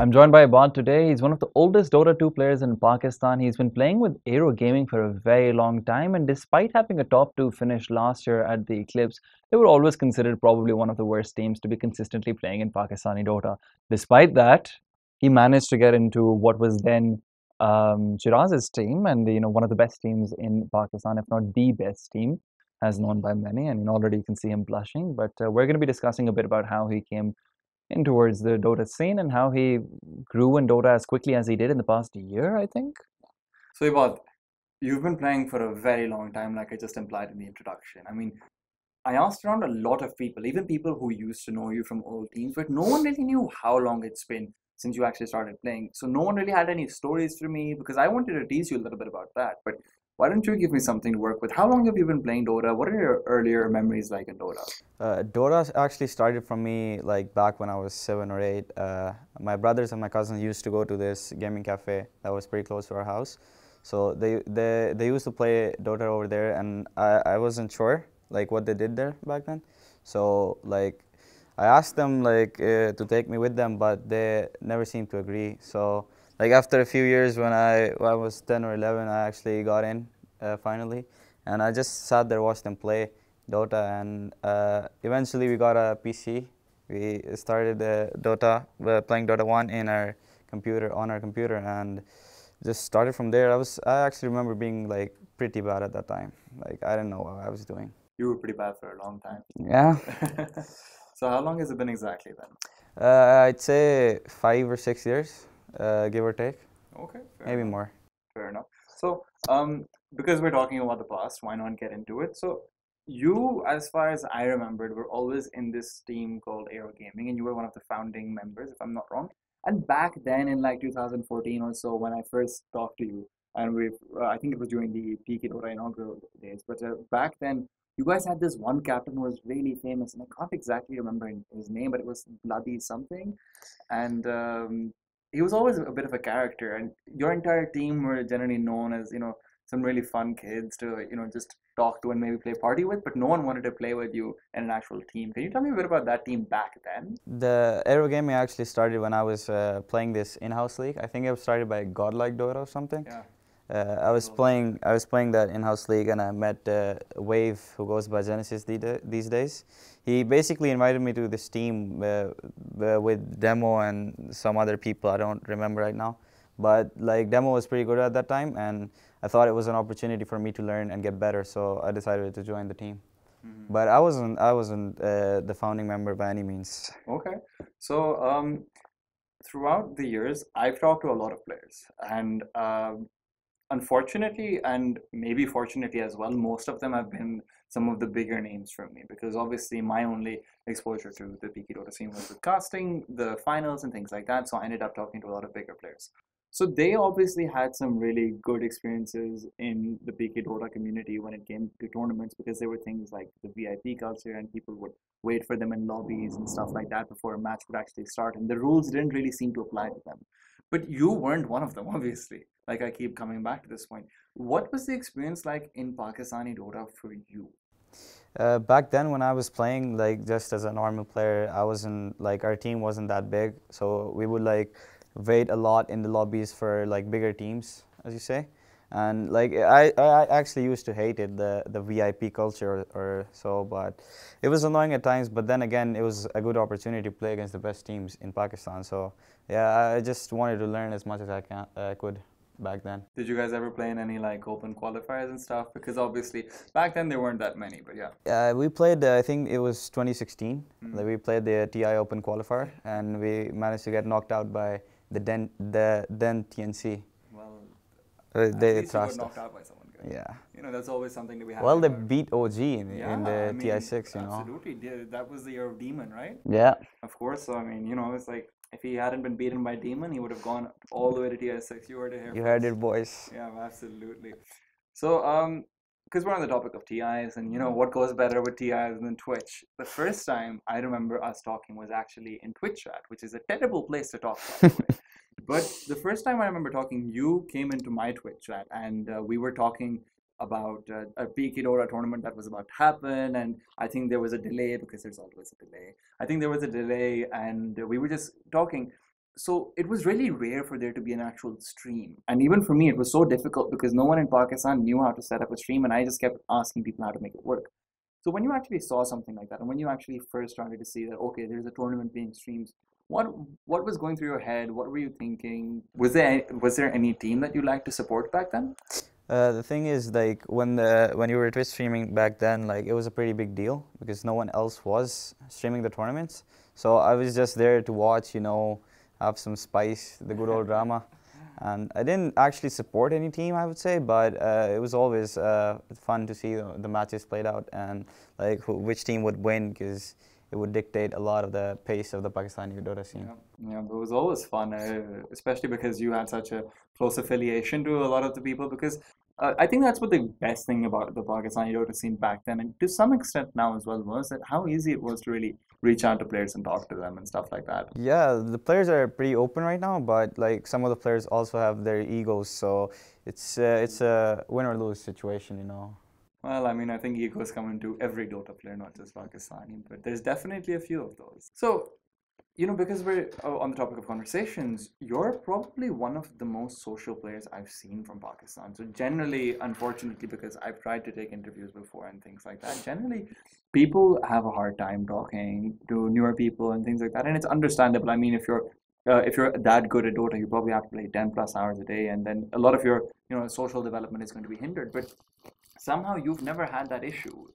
I'm joined by Abad today. He's one of the oldest Dota 2 players in Pakistan. He's been playing with Aero Gaming for a very long time, and despite having a top 2 finish last year at the Eclipse, they were always considered probably one of the worst teams to be consistently playing in Pakistani Dota. Despite that, he managed to get into what was then Shiraz's team, and one of the best teams in Pakistan, if not the best team, as known by many. And already you can see him blushing. But we're going to be discussing a bit about how he came in towards the Dota scene and how he grew in Dota as quickly as he did in the past year, I think. So, Ibad, you've been playing for a very long time, like I just implied in the introduction. I mean, I asked around a lot of people, even people who used to know you from old teams, but no one really knew how long it's been since you actually started playing. So, no one really had any stories for me because I wanted to tease you a little bit about that. But why don't you give me something to work with? How long have you been playing Dota? What are your earlier memories like in Dota? Dota actually started from me like back when I was 7 or 8. My brothers and my cousins used to go to this gaming cafe that was pretty close to our house. So they used to play Dota over there, and I wasn't sure like what they did there back then. So like I asked them to take me with them, but they never seemed to agree. So like after a few years, when I was 10 or 11, I actually got in finally, and I just sat there watched them play Dota, and eventually we got a PC. We started Dota, playing Dota 1 in our computer on our computer, and just started from there. I actually remember being like pretty bad at that time. Like I didn't know what I was doing. You were pretty bad for a long time. Yeah, So, how long has it been exactly then? I'd say 5 or 6 years, give or take, Okay, fair maybe enough. more. Fair enough. So, because we're talking about the past, why not get into it? So, you, as far as I remembered, were always in this team called Aero Gaming, and you were one of the founding members, if I'm not wrong. And back then, in like 2014 or so, when I first talked to you, and I think it was during the PK Dota inaugural days, but back then, you guys had this one captain who was really famous, and I can't exactly remember his name, but it was Bloody something. And he was always a bit of a character, and your entire team were generally known as some really fun kids to just talk to and maybe play party with, but no one wanted to play with you in an actual team. Can you tell me a bit about that team back then? The aero gaming actually started when I was playing this in-house league. I think it was started by Godlike Dota or something. Yeah. I was playing that in-house league, and I met Wave, who goes by Genesis these days. He basically invited me to this team with Demo and some other people. I don't remember right now, but like Demo was pretty good at that time, and I thought it was an opportunity for me to learn and get better. So I decided to join the team. But I wasn't the founding member by any means. Okay. So throughout the years, I've talked to a lot of players, and unfortunately, and maybe fortunately as well, most of them have been some of the bigger names for me because obviously my only exposure to the PK Dota scene was with casting, the finals, and things like that. So I ended up talking to a lot of bigger players. So they obviously had some really good experiences in the PK Dota community when it came to tournaments because there were things like the VIP culture and people would wait for them in lobbies and stuff like that before a match would actually start. And the rules didn't really seem to apply to them. But you weren't one of them, obviously. Like I keep coming back to this point. What was the experience like in Pakistani Dota for you? Back then, when I was playing, like just as a normal player, I wasn't like our team wasn't that big, so we would like wait a lot in the lobbies for like bigger teams, as you say. And like I actually used to hate it, the VIP culture or so, but it was annoying at times. But then again, it was a good opportunity to play against the best teams in Pakistan. So yeah, I just wanted to learn as much as I could back then. Did you guys ever play in any like open qualifiers and stuff? Because obviously back then there weren't that many, but yeah. We played, I think it was 2016. Mm. We played the TI Open qualifier, and we managed to get knocked out by the then TNC. Well, at They least you got thrashed knocked us. out by someone good. Yeah. That's always something to be happy Well, they about. beat OG Yeah, in I the mean, TI6, absolutely. That was the year of Demon, right? Yeah. Of course. So I mean, it's like if he hadn't been beaten by Demon, he would have gone all the way to TI6. You heard it here You heard first. it, boys. Yeah, absolutely. So, because we're on the topic of TIs, and what goes better with TIs than Twitch? The first time I remember us talking was actually in Twitch chat, which is a terrible place to talk, by the way. But the first time I remember talking, you came into my Twitch chat, and we were talking about a PK Dota tournament that was about to happen, and I think there was a delay because there's always a delay. I think there was a delay, and we were just talking. So it was really rare for there to be an actual stream. And even for me, it was so difficult because no one in Pakistan knew how to set up a stream, and I just kept asking people how to make it work. So when you actually saw something like that, and when you actually first started to see that, okay, there's a tournament being streamed, what what was going through your head? What were you thinking? Was there any team that you liked to support back then? The thing is, like when you were Twitch streaming back then, like it was a pretty big deal because no one else was streaming the tournaments. So I was just there to watch, have some spice, the good old drama. And I didn't actually support any team, I would say, but it was always fun to see the matches played out and like which team would win because it would dictate a lot of the pace of the Pakistani Dota scene. Yeah, it was always fun, especially because you had such a close affiliation to a lot of the people. Because I think that's what the best thing about the Pakistani Dota scene back then, and to some extent now as well, was that how easy it was to really reach out to players and talk to them and stuff like that. Yeah, the players are pretty open right now, but like some of the players also have their egos, so it's a win or lose situation. Well, I mean, I think egos come into every Dota player, not just Pakistani, but there's definitely a few of those. So, because we're on the topic of conversations, you're probably one of the most social players I've seen from Pakistan. So generally, unfortunately, because I've tried to take interviews before and things like that, generally people have a hard time talking to newer people and things like that, and it's understandable. I mean, if you're that good at Dota, you probably have to play 10 plus hours a day, and then a lot of your social development is going to be hindered. But somehow you've never had that issue.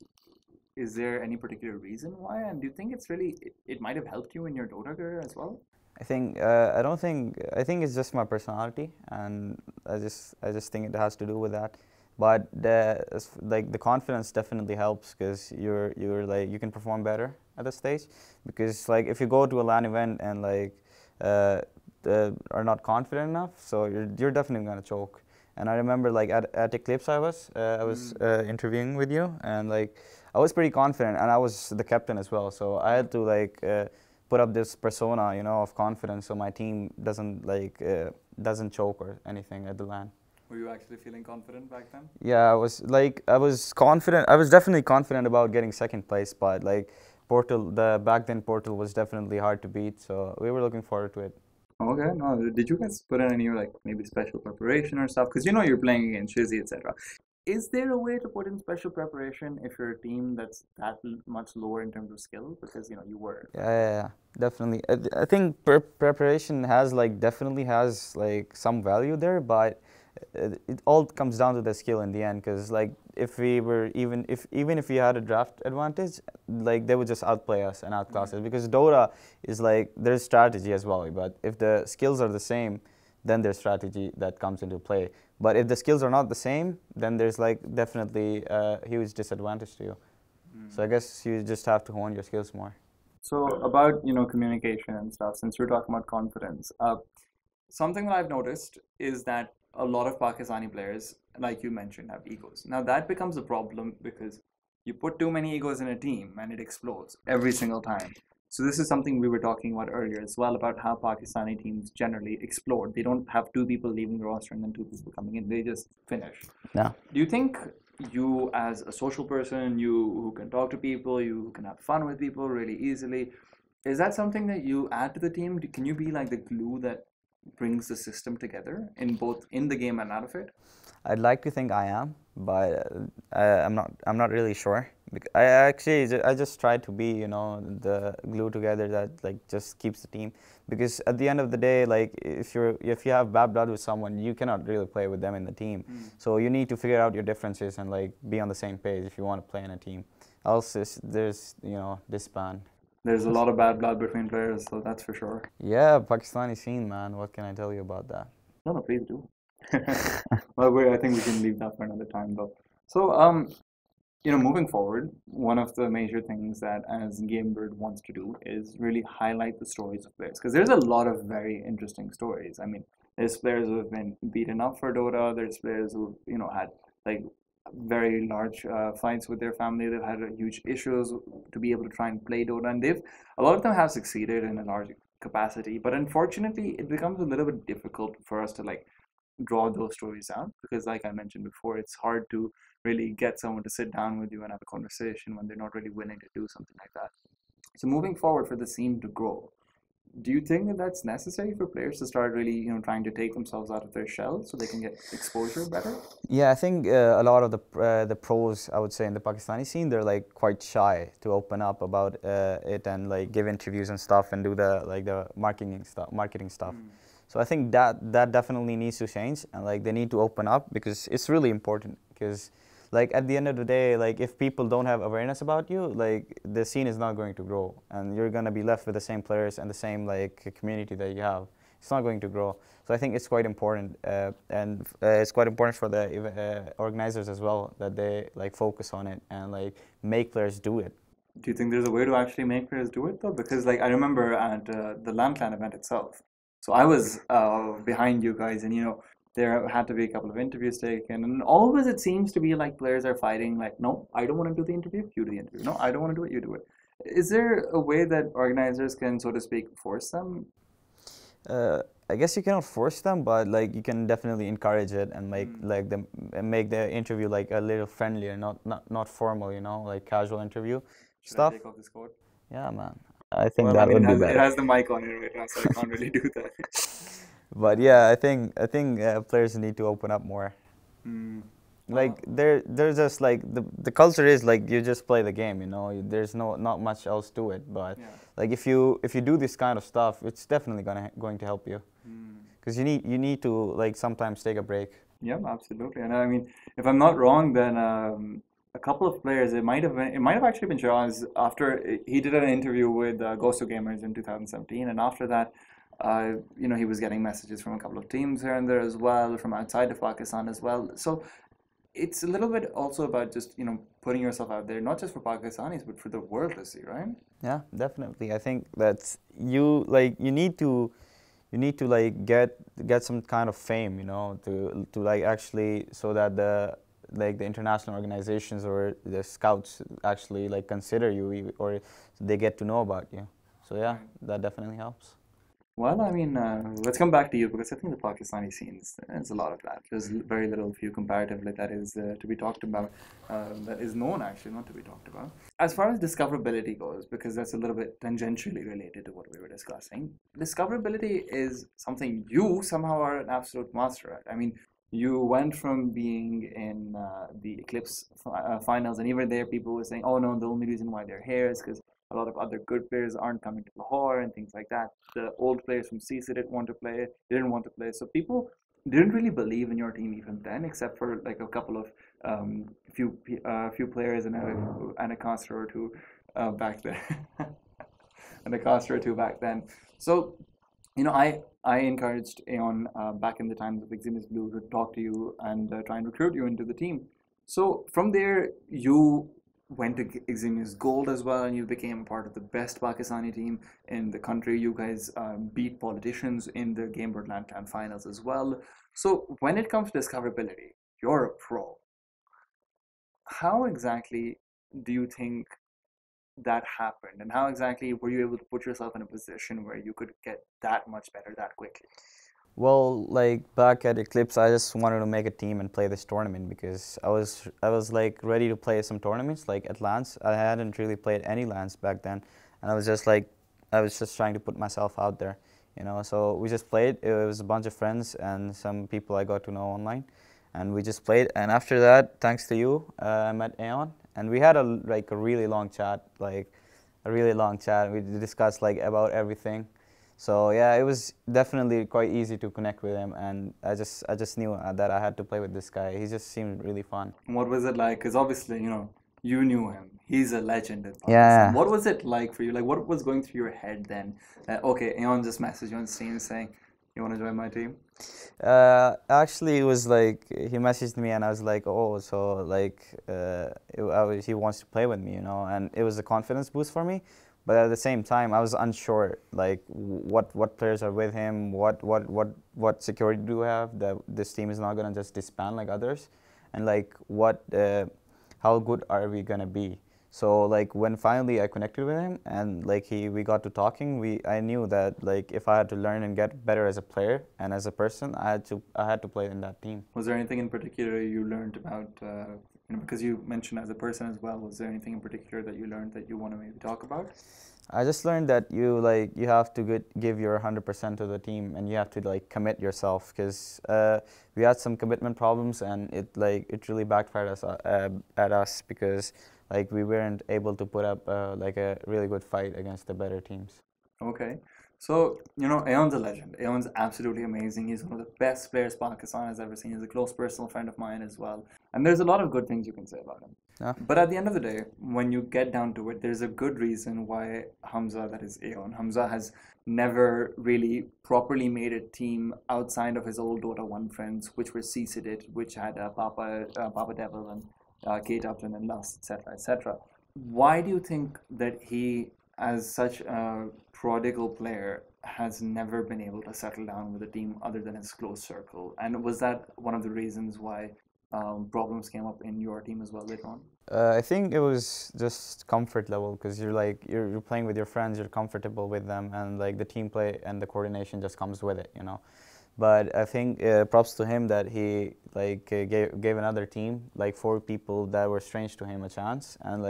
Is there any particular reason why? And do you think it might have helped you in your Dota career as well? I don't think I think it's just my personality, and I just think it has to do with that. But the confidence definitely helps because you're like you can perform better at the stage because like if you go to a LAN event and like uh, are not confident enough, so you're definitely gonna choke. And I remember like at Eclipse I was interviewing with you, and like I was pretty confident, and I was the captain as well. So I had to like put up this persona, of confidence, so my team doesn't choke or anything at the LAN. Were you actually feeling confident back then? Yeah, I was confident. I was definitely confident about getting second place, but like the back then Portal was definitely hard to beat, so we were looking forward to it. Okay, no. Did you guys put in any like maybe special preparation or stuff? Because you're playing against Shizzy, etc. Is there a way to put in special preparation if you're a team that's that much lower in terms of skill? Because you were. Yeah, definitely. I think preparation definitely has like some value there, but it all comes down to the skill in the end. Because like if we were even if we had a draft advantage, like they would just outplay us and outclass us. Because Dota is like there's strategy as well, but if the skills are the same, then there's strategy that comes into play. But if the skills are not the same, then there's like definitely a huge disadvantage to you. So I guess you just have to hone your skills more. So about communication and stuff. Since we're talking about confidence, something that I've noticed is that a lot of Pakistani players, like you mentioned, have egos. Now that becomes a problem because you put too many egos in a team and it explodes every single time. So this is something we were talking about earlier as well, about how Pakistani teams generally explode. They don't have two people leaving the roster and then two people coming in. They just finish. Yeah. Do you think you, as a social person, you who can talk to people, you who can have fun with people really easily, is that something that you add to the team? Can you be like the glue that brings the system together in both in the game and out of it? I'd like to think I am, but I'm not. I'm not really sure. I just try to be, the glue together that like just keeps the team. Because at the end of the day, like if you have bad blood with someone, you cannot really play with them in the team. So you need to figure out your differences and like be on the same page if you want to play in a team. Else there's disband. There's a lot of bad blood between players, so that's for sure. Yeah, Pakistani scene, man. What can I tell you about that? No, please do. Well, I think we can leave that for another time, though. So, moving forward, one of the major things that as GameBird wants to do is really highlight the stories of players, because there's a lot of very interesting stories. I mean, there's players who have been beaten up for Dota. There's players who had like very large fights with their family. They've had huge issues to be able to try and play Dota, and a lot of them have succeeded in a large capacity. But unfortunately, it becomes a little bit difficult for us to like draw those stories out, because like I mentioned before, it's hard to really get someone to sit down with you and have a conversation when they're not really willing to do something like that. So moving forward, for the scene to grow, Do you think that that's necessary for players to start really, trying to take themselves out of their shell so they can get exposure better? Yeah, I think a lot of the pros, I would say, in the Pakistani scene, they're like quite shy to open up about it and like give interviews and stuff and do the marketing stuff. So I think that definitely needs to change, and like they need to open up because it's really important. Because like at the end of the day, like if people don't have awareness about you, like the scene is not going to grow, and you're gonna be left with the same players and the same like community that you have. It's not going to grow. So I think it's quite important, and it's quite important for the organizers as well that they like focus on it and like make players do it. Do you think there's a way to actually make players do it though? Because like I remember at the LAN event itself, so I was behind you guys, and there had to be a couple of interviews taken, and always it seems to be like players are fighting. Like, no, I don't want to do the interview. You do the interview. No, I don't want to do it. You do it. Is there a way that organizers can, so to speak, force them? I guess you cannot force them, but like you can definitely encourage it and make the interview like a little friendlier, not formal, like casual interview Should stuff. I take off this coat? Yeah, man. I think Well, that I mean, would be it better. has the mic on it right now, so I can't really do that. But yeah, I think players need to open up more. Mm. Like they're just like the culture is like you just play the game, There's not much else to it. But Yeah. like if you do this kind of stuff, it's definitely going to help you. Because you need to like sometimes take a break. Yeah, absolutely. And I mean, if I'm not wrong, then a couple of players, it might have actually been Shiraz after he did an interview with Ghost of Gamers in 2017, and after that, he was getting messages from a couple of teams here and there as well, from outside of Pakistan as well. So it's a little bit also about just putting yourself out there, not just for Pakistanis, but for the world to see, right? Yeah, definitely. I think that you need to like get some kind of fame, to like actually so that the international organizations or the scouts actually like consider you or they get to know about you. So yeah, that definitely helps. Well, I mean, let's come back to you because I think the Pakistani scenes, there's a lot of that. There's very little few comparatively that is to be talked about, that is known actually, not to be talked about. As far as discoverability goes, because that's a little bit tangentially related to what we were discussing, discoverability is something you somehow are an absolute master at. I mean, you went from being in the Eclipse finals, and even there, people were saying, "Oh no, the only reason why they're here is because a lot of other good players aren't coming to Lahore and things like that. The old players from CC didn't want to play, didn't want to play. So people didn't really believe in your team even then, except for like a couple of few players and a caster or two back then, and a caster or two back then. So I encouraged Aeon back in the times of Exymus Blue to talk to you and try and recruit you into the team. So from there, you went to Exymus Gold as well, and you became part of the best Pakistani team in the country. You guys beat politicians in the Game Board LAN finals as well. So when it comes to discoverability, you're a pro. How exactly do you think that happened, and how exactly were you able to put yourself in a position where you could get that much better that quickly? Well, like back at Eclipse, I just wanted to make a team and play this tournament because I was like ready to play some tournaments like at LANs. I hadn't really played any LANs back then, and I was just trying to put myself out there, So we just played. It was a bunch of friends and some people I got to know online, and we just played. And after that, thanks to you, I met Aeon, and we had a really long chat, We discussed like about everything. So yeah, it was definitely quite easy to connect with him, and I just knew that I had to play with this guy. He just seemed really fun. What was it like? Because obviously, you knew him. He's a legend in Pakistan. Yeah. What was it like for you? Like, what was going through your head then? Okay, Aeon just messaged you on Steam saying, "You want to join my team?" Actually, it was like he messaged me, and I was like, oh, so like he wants to play with me, and it was a confidence boost for me. But at the same time, I was unsure, like what players are with him, what security do we have that this team is not gonna just disband like others, and like how good are we gonna be? So like when finally I connected with him and like we got to talking, I knew that like if I had to learn and get better as a player and as a person, I had to play in that team. Was there anything in particular you learned about Because you mentioned as a person as well, was there anything in particular that you learned that you want to maybe talk about? I just learned that you have to give your 100% to the team, and you have to commit yourself, because we had some commitment problems, and it really backfired at us, because we weren't able to put up a really good fight against the better teams. Okay. So, Aeon's a legend. Aeon's absolutely amazing. He's one of the best players Pakistan has ever seen. He's a close personal friend of mine as well. And there's a lot of good things you can say about him. Yeah. But at the end of the day, when you get down to it, there's a good reason why Hamza, that is Aeon, Hamza has never really properly made a team outside of his old Dota 1 friends, which were CCDIT, which had Papa Devil and Kate Upton and Lust, etc., etc. Why do you think that he, as such a prodigal player, has never been able to settle down with a team other than his close circle? And was that one of the reasons why problems came up in your team as well later on? I think it was just comfort level, because you're playing with your friends, you're comfortable with them, and the team play and the coordination just comes with it, But I think props to him that he gave another team, 4 people that were strange to him, a chance, and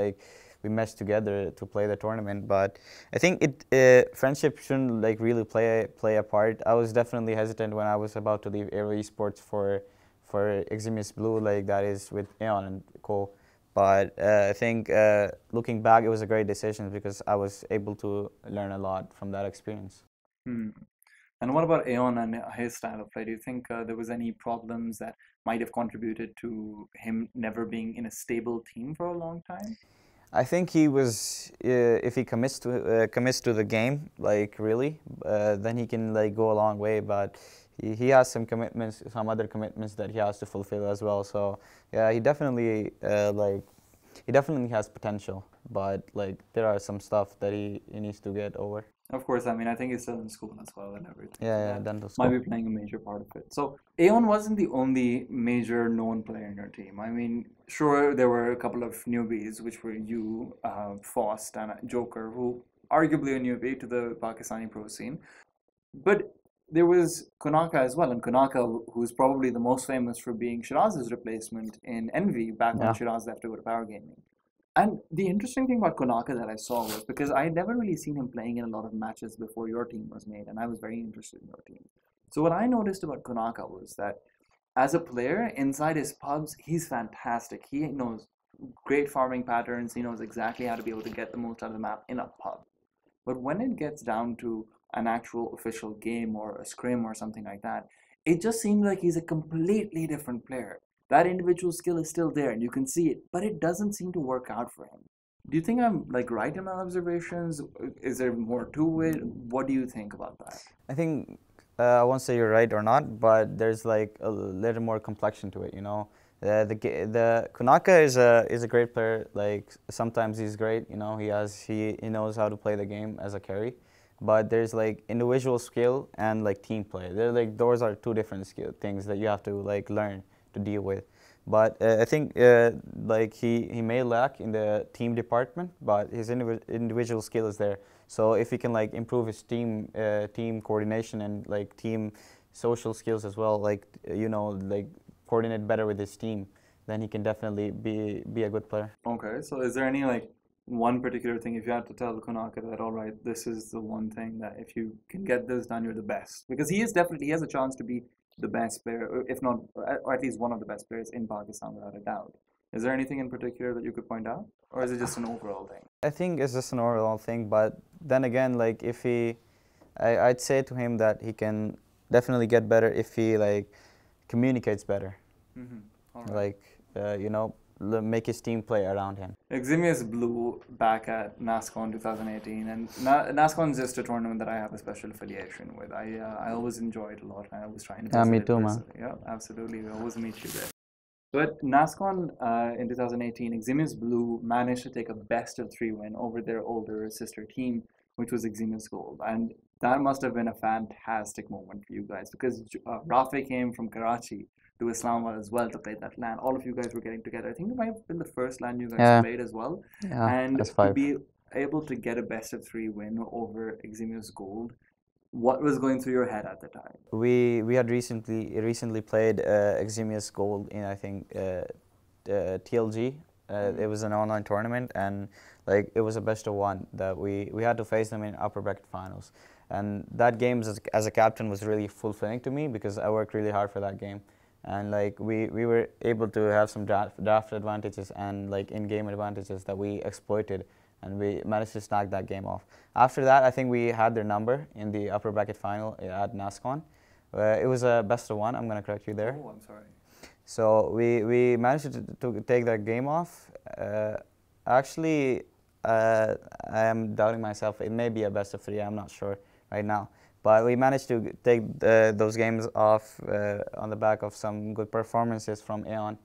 we meshed together to play the tournament. But I think friendship shouldn't really play a part. I was definitely hesitant when I was about to leave Aero Esports for Eximius Blue, that is with Aeon and co. But I think looking back, it was a great decision, because I was able to learn a lot from that experience. And what about Aeon and his style of play? Do you think there was any problems that might have contributed to him never being in a stable team for a long time? I think he was, if he commits to the game, really, then he can go a long way. But he has some commitments, some other commitments that he has to fulfill as well. So yeah, he definitely has potential, but there are some stuff that he needs to get over. Of course, I think he's still in school as well and everything. Yeah, dental school. Might be playing a major part of it. So Aeon wasn't the only major known player in your team. Sure, there were a couple of newbies, which were you, Faust, and Joker, who arguably a newbie to the Pakistani pro scene. But there was Konaka as well, and Konaka, who's probably the most famous for being Shiraz's replacement in Envy back when Shiraz left to go to Power Gaming. And the interesting thing about Konaka that I saw was, because I had never really seen him playing in a lot of matches before your team was made, and I was very interested in your team. So what I noticed about Konaka was that as a player, inside his pubs, he's fantastic. He knows great farming patterns. He knows exactly how to be able to get the most out of the map in a pub. But when it gets down to an actual official game or a scrim or something like that, it just seems like he's a completely different player. That individual skill is still there and you can see it, but it doesn't seem to work out for him. Do you think I'm right in my observations? Is there more to it? What do you think about that? I think I won't say you're right or not, but there's a little more complexion to it, The Konaka is a great player. Sometimes he's great, he knows how to play the game as a carry. But there's individual skill and team play. Those are 2 different things that you have to learn to deal with. But I think he may lack in the team department, but his individual skill is there. So if he can improve his team coordination and team social skills as well, coordinate better with his team, then he can definitely be a good player. Okay, so is there any one particular thing, if you had to tell Konaka that, all right, this is the one thing that if you can get this done, you're the best? Because he has a chance to be the best player, if not, or at least one of the best players in Pakistan without a doubt. Is there anything in particular that you could point out, or is it just an overall thing? I think it's just an overall thing, but then again, if I'd say to him that he can definitely get better if he communicates better. All right. Make his team play around him. Eximius Blue back at NASCON 2018, and NASCON is just a tournament that I have a special affiliation with. I always enjoy it a lot. I was trying to. Yeah, me too, man. Yeah, absolutely. We always meet you there. But NASCON in 2018, Eximius Blue managed to take a best-of-3 win over their older sister team, which was Eximius Gold, and that must have been a fantastic moment for you guys, because Rafi came from Karachi to Islamabad as well to play that LAN. All of you guys were getting together. I think it might have been the first LAN you guys played as well. Yeah, and to be able to get a best-of-3 win over Eximius Gold, what was going through your head at the time? We had recently played Eximius Gold in, I think, TLG. It was an online tournament, and like it was a best of one that we had to face them in upper bracket finals. And that game as a captain was really fulfilling to me because I worked really hard for that game. And like we were able to have some draft advantages and like in-game advantages that we exploited, and we managed to snag that game off. After that, I think we had their number in the upper bracket final at NASCON. It was a best of one. I'm gonna correct you there. Oh, I'm sorry. So we managed to take that game off. Actually, I am doubting myself. It may be a best of three. I'm not sure right now. But we managed to take those games off on the back of some good performances from Aeon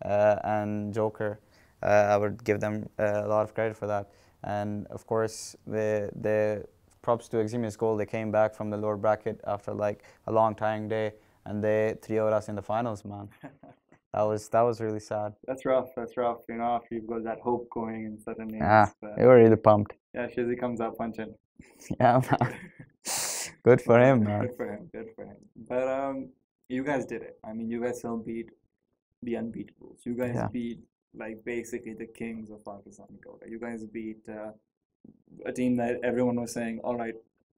and Joker. I would give them a lot of credit for that. And of course, the props to Eximius Gold. They came back from the lower bracket after like a long tiring day, and they 3-0'd us in the finals, man. That was really sad. That's rough. That's rough. You know, after you've got that hope going, and suddenly, Yeah, they were really pumped. yeah, Shizzy comes up punching. Yeah, man. Good for him, man. Good for him. Good for him. But you guys did it. I mean, you guys still beat the unbeatables. You guys Yeah. beat like basically the kings of Pakistani DOTA. You guys beat a team that everyone was saying, all right,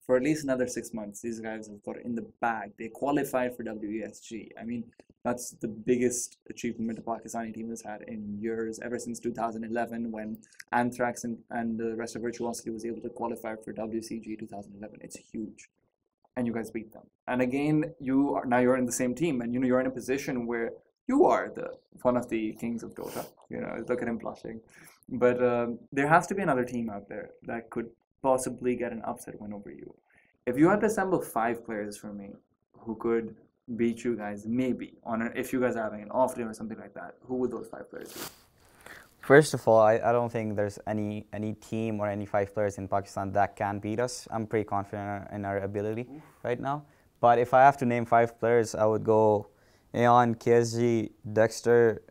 for at least another 6 months, these guys have got it in the bag. They qualified for WESG. I mean, that's the biggest achievement a Pakistani team has had in years, ever since 2011 when Anthrax and the rest of Virtuosity was able to qualify for WCG 2011. It's huge. And you guys beat them. And again, you're in the same team, and you're in a position where you are one of the kings of Dota. Look at him blushing. But there has to be another team out there that could possibly get an upset win over you. If you had to assemble 5 players for me who could beat you guys, maybe if you guys are having an off day or something like that, who would those 5 players be? First of all, I don't think there's any team or any 5 players in Pakistan that can beat us. I'm pretty confident in our ability right now. But if I have to name 5 players, I would go Aeon, KSG, Dexter,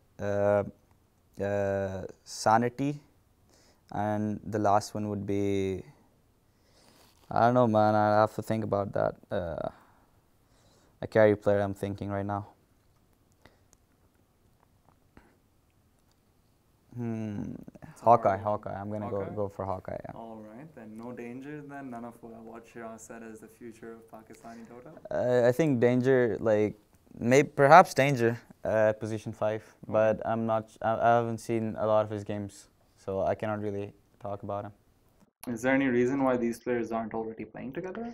Sanity, and the last one would be, I don't know, man. I have to think about that. A carry player I'm thinking right now. Hawkeye. I'm gonna go for Hawkeye. Yeah. All right, then no danger. Then none of what Shiraz said is the future of Pakistani Dota. I think Danger, like perhaps Danger at position 5, but I'm not. I haven't seen a lot of his games, so I cannot really talk about him. Is there any reason why these players aren't already playing together?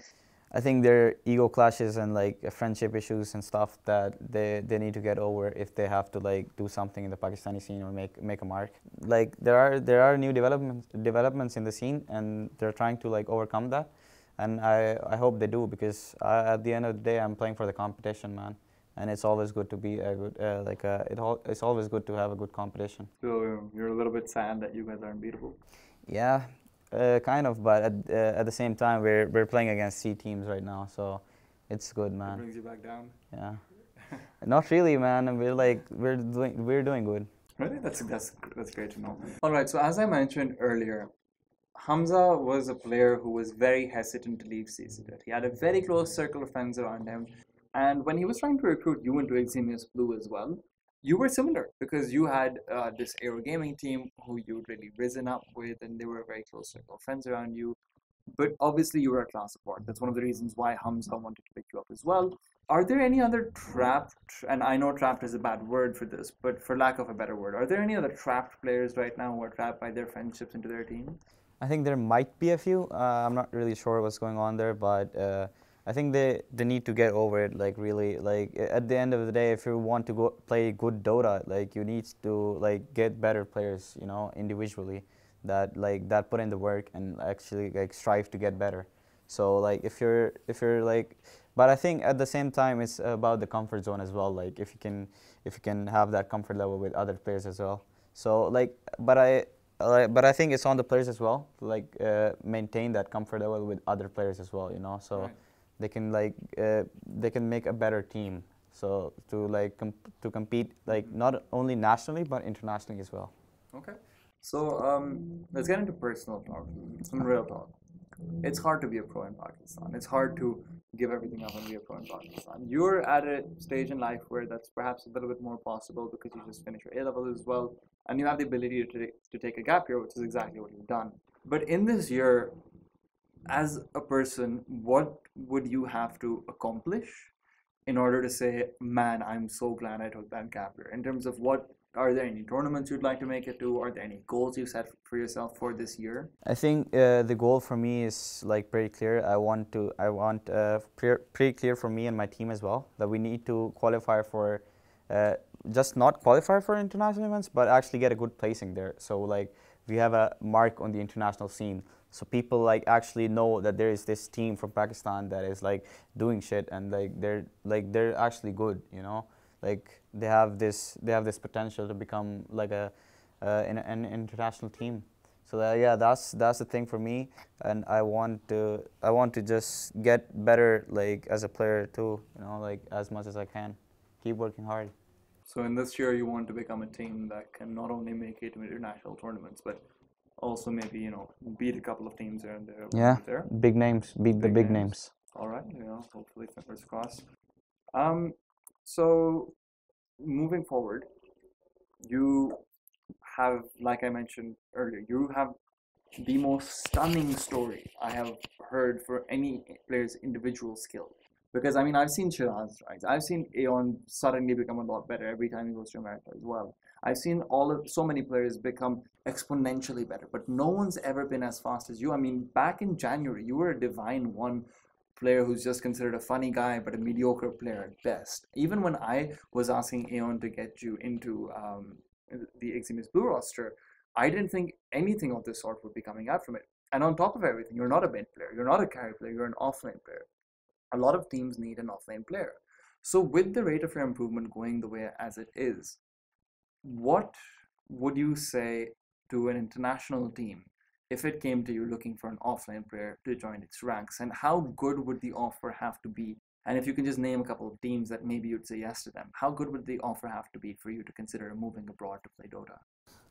I think there are ego clashes and like friendship issues and stuff that they need to get over if they have to like do something in the Pakistani scene or make a mark. Like there are new developments in the scene, and they're trying to like overcome that, and I hope they do, because at the end of the day I'm playing for the competition, man, and it's always good to be a good it's always good to have a good competition. So you're a little bit sad that you guys are unbeatable. Yeah. Kind of, but at the same time, we're playing against C teams right now, so it's good, man. It brings you back down. Yeah, not really, man. We're doing good. Really, that's great to know. All right, so as I mentioned earlier, Hamza was a player who was very hesitant to leave CCDET. He had a very close circle of friends around him, and when he was trying to recruit you into Eximius Blue as well, you were similar, because you had this Aero Gaming team who you'd really risen up with, and they were a very close circle of friends around you. But obviously you were a class apart. That's one of the reasons why Hamza wanted to pick you up as well. Are there any other trapped, and I know trapped is a bad word for this, but for lack of a better word, are there any other trapped players right now who are trapped by their friendships into their team? I think there might be a few. I'm not really sure what's going on there, but I think they need to get over it. Like really, like at the end of the day, if you want to go play good Dota, like you need to like get better players, individually that put in the work and actually like strive to get better. So like if you're like, but I think at the same time it's about the comfort zone as well. Like if you can have that comfort level with other players as well. So like, but I think it's on the players as well to like maintain that comfort level with other players as well. So. Right. They can make a better team, so to compete like not only nationally but internationally as well. Okay, so let's get into personal talk, some real talk. It's hard to be a pro in Pakistan. It's hard to give everything up and be a pro in Pakistan. You're at a stage in life where that's perhaps a little bit more possible because you just finished your A levels as well, and you have the ability to take a gap year, which is exactly what you've done. But in this year, as a person, what would you have to accomplish in order to say, man, I'm so glad I took that gap year? In terms of what, are there any tournaments you'd like to make it to? Are there any goals you set for yourself for this year? I think the goal for me is like pretty clear. I want pretty clear for me and my team as well that we need to qualify for, just not qualify for international events, but actually get a good placing there. So like we have a mark on the international scene. So people like actually know that there is this team from Pakistan that is like doing shit and they're actually good, you know. Like they have this potential to become like an international team. So yeah, that's the thing for me, and I want to just get better like as a player too, you know, like as much as I can, keep working hard. So in this year, you want to become a team that can not only make it to international tournaments, but also maybe, you know, beat a couple of teams here and there. Yeah, there. big names, beat the big names. All right, you know, hopefully fingers crossed. So moving forward, you have, like I mentioned earlier, you have the most stunning story I have heard for any player's individual skill. Because I mean, I've seen Shiraz rise. I've seen Aeon suddenly become a lot better every time he goes to America as well. I've seen so many players become exponentially better, but no one's ever been as fast as you. I mean, back in January, you were a Divine 1 player who's just considered a funny guy, but a mediocre player at best. Even when I was asking Aeon to get you into the Eximus Blue roster, I didn't think anything of this sort would be coming out from it. And on top of everything, you're not a mid player, you're not a carry player, you're an offlane player. A lot of teams need an offlane player. So with the rate of your improvement going the way as it is, what would you say to an international team if it came to you looking for an offlane player to join its ranks? And how good would the offer have to be? And if you can just name a couple of teams that maybe you'd say yes to them, how good would the offer have to be for you to consider moving abroad to play Dota?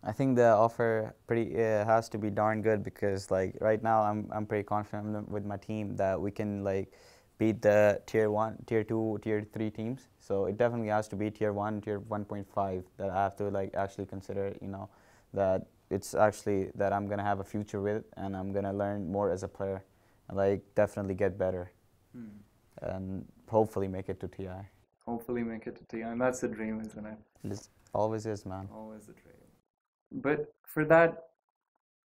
I think the offer has to be darn good, because like right now I'm pretty confident with my team that we can like beat the tier 1, tier 2, tier 3 teams. So it definitely has to be tier 1, tier 1.5 that I have to like actually consider, you know, that it's actually that I'm gonna have a future with, and I'm gonna learn more as a player, and like definitely get better, and hopefully make it to TI. Hopefully make it to TI, and that's the dream, isn't it? It always is, man. Always the dream. But for that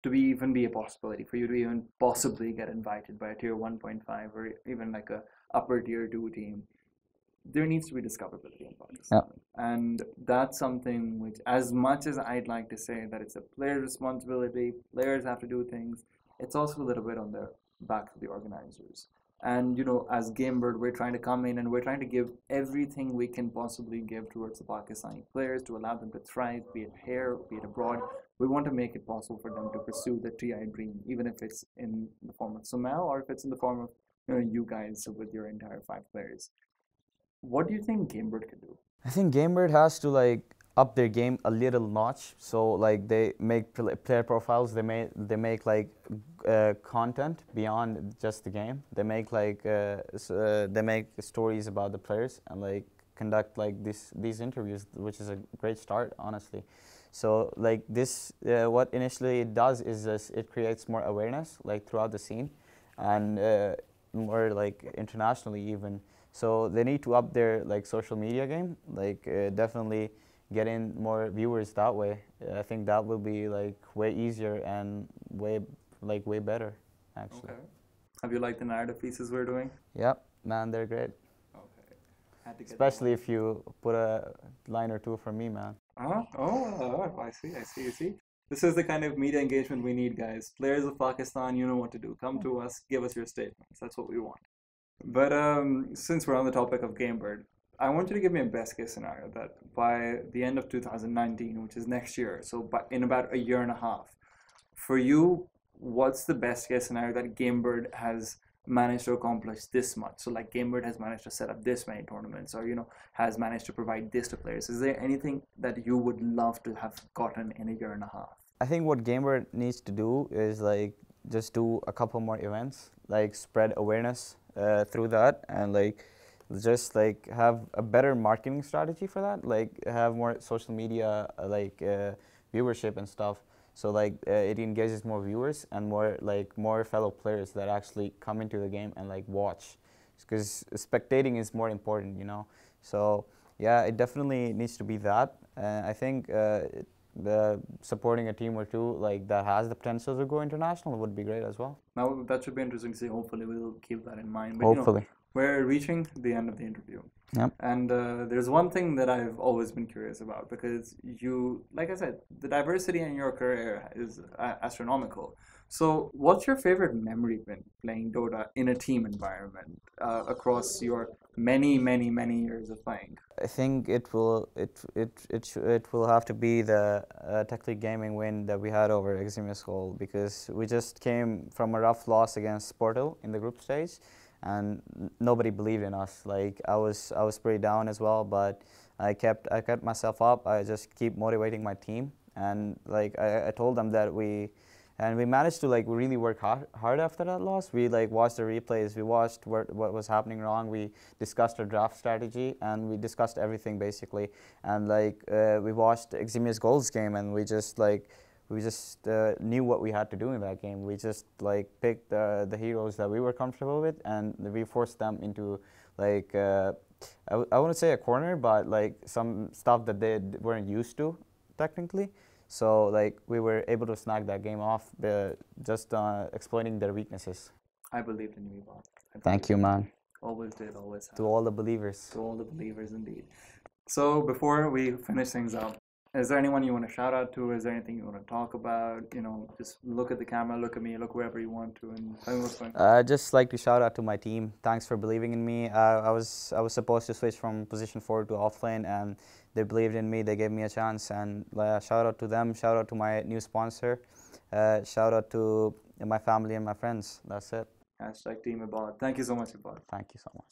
to even be a possibility, for you to even possibly get invited by a tier 1.5 or even like a upper tier 2 team, there needs to be discoverability in Pakistan. Yep. And that's something which, as much as I'd like to say that it's a player's responsibility, players have to do things, it's also a little bit on the back of the organizers. And you know, as GameBird, we're trying to come in and we're trying to give everything we can possibly give towards the Pakistani players to allow them to thrive, be it here, be it abroad. We want to make it possible for them to pursue the TI dream, even if it's in the form of Sumail or if it's in the form of, you know, you guys with your entire 5 players. What do you think GameBird can do? I think GameBird has to like up their game a little notch. So like they make player profiles. They make like content beyond just the game. They make like they make stories about the players and like conduct like these interviews, which is a great start, honestly. So like this, what initially it does is it creates more awareness like throughout the scene, and more like internationally even. So they need to up their like social media game, like definitely get in more viewers that way. I think that will be like way easier and way better, actually. Okay. Have you liked the narrative pieces we're doing? Yep, man, they're great. Okay. Had to get Especially if you put a line or two for me, man. I see. This is the kind of media engagement we need, guys. Players of Pakistan, you know what to do. Come to us, give us your statements. That's what we want. But since we're on the topic of GameBird, I want you to give me a best case scenario that by the end of 2019, which is next year, so in about a year and a half, for you, what's the best case scenario that GameBird has managed to accomplish this much? So like GameBird has managed to set up this many tournaments, or you know, has managed to provide this to players. Is there anything that you would love to have gotten in a year and a half? I think what GameBird needs to do is like just do a couple more events, like spread awareness through that, and like just like have a better marketing strategy for that, like have more social media viewership and stuff. So like it engages more viewers and more fellow players that actually come into the game and like watch, because spectating is more important, you know. So yeah, it definitely needs to be that. I think the supporting a team or two like that has the potential to go international would be great as well. Now that should be interesting to see. Hopefully, we'll keep that in mind. But Hopefully. we're reaching the end of the interview. Yep. And there's one thing that I've always been curious about, because you, like I said, the diversity in your career is astronomical. So, what's your favorite memory been playing Dota in a team environment across your many, many, many years of playing? I think it will have to be the Tech League Gaming win that we had over Eximius Gold, because we just came from a rough loss against Portal in the group stage, and nobody believed in us. Like I was pretty down as well, but I kept myself up. I just keep motivating my team, and like I told them that we managed to like really work hard after that loss. We like watched the replays, we watched what was happening wrong, we discussed our draft strategy, and we discussed everything basically. And like we watched Eximius Gold's game, and we just knew what we had to do in that game. We just like picked the heroes that we were comfortable with, and we forced them into like I wouldn't say a corner, but like some stuff that they weren't used to technically. So like we were able to snag that game off, just exploiting their weaknesses. I believed in you, Bob. Thank you, man. Always did, always have. To all the believers. To all the believers, indeed. So before we finish things up, is there anyone you want to shout out to? Is there anything you want to talk about? Just look at the camera, look at me, look wherever you want to, and tell me what's going on. I'd just like to shout out to my team. Thanks for believing in me. I was supposed to switch from position 4 to offlane, and they believed in me. They gave me a chance, and shout out to them. Shout out to my new sponsor. Shout out to my family and my friends. That's it. #Team Ibad. Thank you so much, Ibad. Thank you so much.